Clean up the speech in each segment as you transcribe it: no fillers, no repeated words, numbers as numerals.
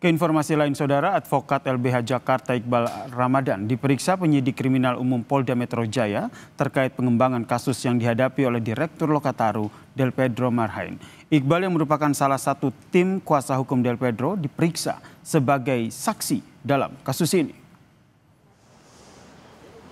Keinformasi lain saudara, advokat LBH Jakarta Iqbal Ramadan diperiksa penyidik kriminal umum Polda Metro Jaya terkait pengembangan kasus yang dihadapi oleh Direktur Lokataru Del Pedro Marhain. Iqbal yang merupakan salah satu tim kuasa hukum Del Pedro diperiksa sebagai saksi dalam kasus ini.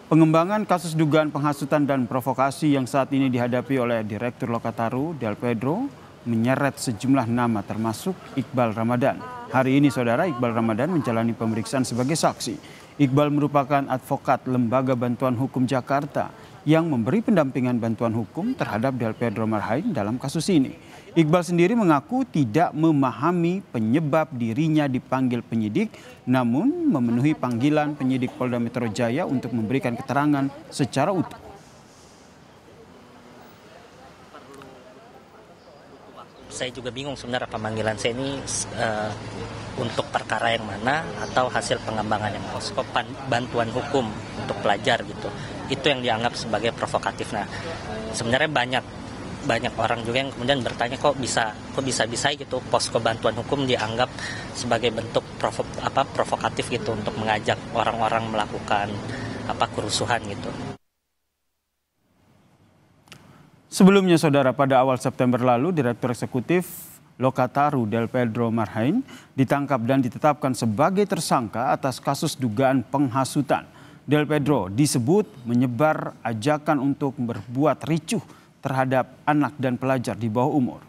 Pengembangan kasus dugaan penghasutan dan provokasi yang saat ini dihadapi oleh Direktur Lokataru Del Pedro menyeret sejumlah nama termasuk Iqbal Ramadan. Hari ini saudara, Iqbal Ramadan menjalani pemeriksaan sebagai saksi. Iqbal merupakan advokat Lembaga Bantuan Hukum Jakarta yang memberi pendampingan bantuan hukum terhadap Del Pedro Marhain dalam kasus ini. Iqbal sendiri mengaku tidak memahami penyebab dirinya dipanggil penyidik, namun memenuhi panggilan penyidik Polda Metro Jaya untuk memberikan keterangan secara utuh. Saya juga bingung sebenarnya pemanggilan saya ini untuk perkara yang mana atau hasil pengembangan yang posko bantuan hukum untuk pelajar gitu. Itu yang dianggap sebagai provokatif. Nah, sebenarnya banyak orang juga yang kemudian bertanya kok bisa gitu posko bantuan hukum dianggap sebagai bentuk provokatif gitu untuk mengajak orang-orang melakukan kerusuhan gitu. Sebelumnya saudara, pada awal September lalu Direktur Eksekutif Lokataru Del Pedro Marhain ditangkap dan ditetapkan sebagai tersangka atas kasus dugaan penghasutan. Del Pedro disebut menyebar ajakan untuk berbuat ricuh terhadap anak dan pelajar di bawah umur.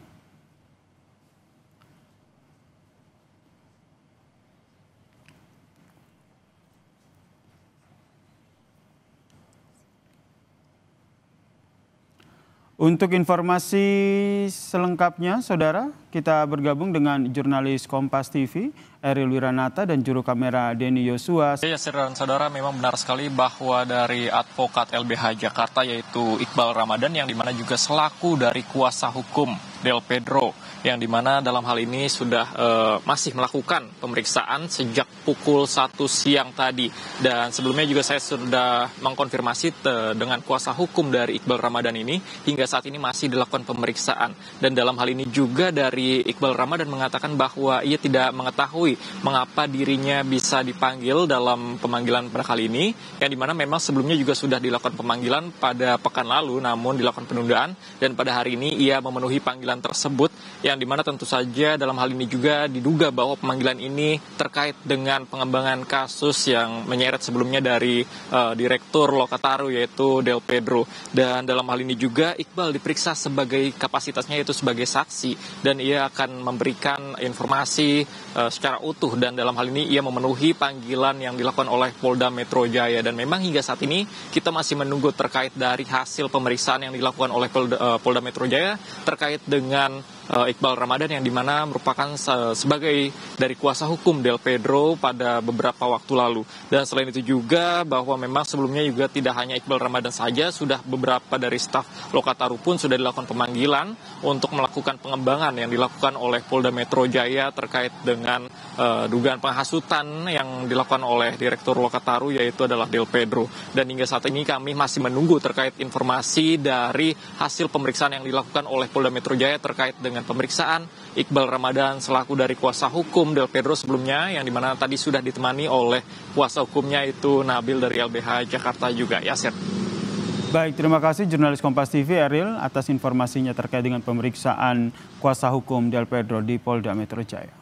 Untuk informasi selengkapnya, saudara, kita bergabung dengan jurnalis Kompas TV, Eril Wiranata, dan juru kamera Denny Yosua. Ya, saudara, memang benar sekali bahwa dari advokat LBH Jakarta yaitu Iqbal Ramadan yang dimana juga selaku dari kuasa hukum Del Pedro, yang dimana dalam hal ini sudah masih melakukan pemeriksaan sejak pukul 1 siang tadi. Dan sebelumnya juga saya sudah mengkonfirmasi dengan kuasa hukum dari Iqbal Ramadan ini, hingga saat ini masih dilakukan pemeriksaan. Dan dalam hal ini juga dari Iqbal Ramadan mengatakan bahwa ia tidak mengetahui mengapa dirinya bisa dipanggil dalam pemanggilan pada kali ini, yang dimana memang sebelumnya juga sudah dilakukan pemanggilan pada pekan lalu, namun dilakukan penundaan, dan pada hari ini ia memenuhi panggilan tersebut, yang dimana tentu saja dalam hal ini juga diduga bahwa pemanggilan ini terkait dengan pengembangan kasus yang menyeret sebelumnya dari Direktur Lokataru yaitu Del Pedro. Dan dalam hal ini juga Iqbal diperiksa sebagai kapasitasnya yaitu sebagai saksi, dan ia akan memberikan informasi secara utuh, dan dalam hal ini ia memenuhi panggilan yang dilakukan oleh Polda Metro Jaya. Dan memang hingga saat ini kita masih menunggu terkait dari hasil pemeriksaan yang dilakukan oleh Polda Metro Jaya terkait dengan Iqbal Ramadan, yang dimana merupakan sebagai dari kuasa hukum Del Pedro pada beberapa waktu lalu. Dan selain itu juga bahwa memang sebelumnya juga tidak hanya Iqbal Ramadan saja, sudah beberapa dari staf Lokataru pun sudah dilakukan pemanggilan untuk melakukan pengembangan yang dilakukan oleh Polda Metro Jaya terkait dengan dugaan penghasutan yang dilakukan oleh Direktur Lokataru yaitu adalah Del Pedro. Dan hingga saat ini kami masih menunggu terkait informasi dari hasil pemeriksaan yang dilakukan oleh Polda Metro Jaya terkait dengan pemeriksaan Iqbal Ramadan selaku dari kuasa hukum Del Pedro sebelumnya, yang dimana tadi sudah ditemani oleh kuasa hukumnya itu Nabil dari LBH Jakarta juga. Yasir. Baik, terima kasih jurnalis Kompas TV Eril atas informasinya terkait dengan pemeriksaan kuasa hukum Del Pedro di Polda Metro Jaya.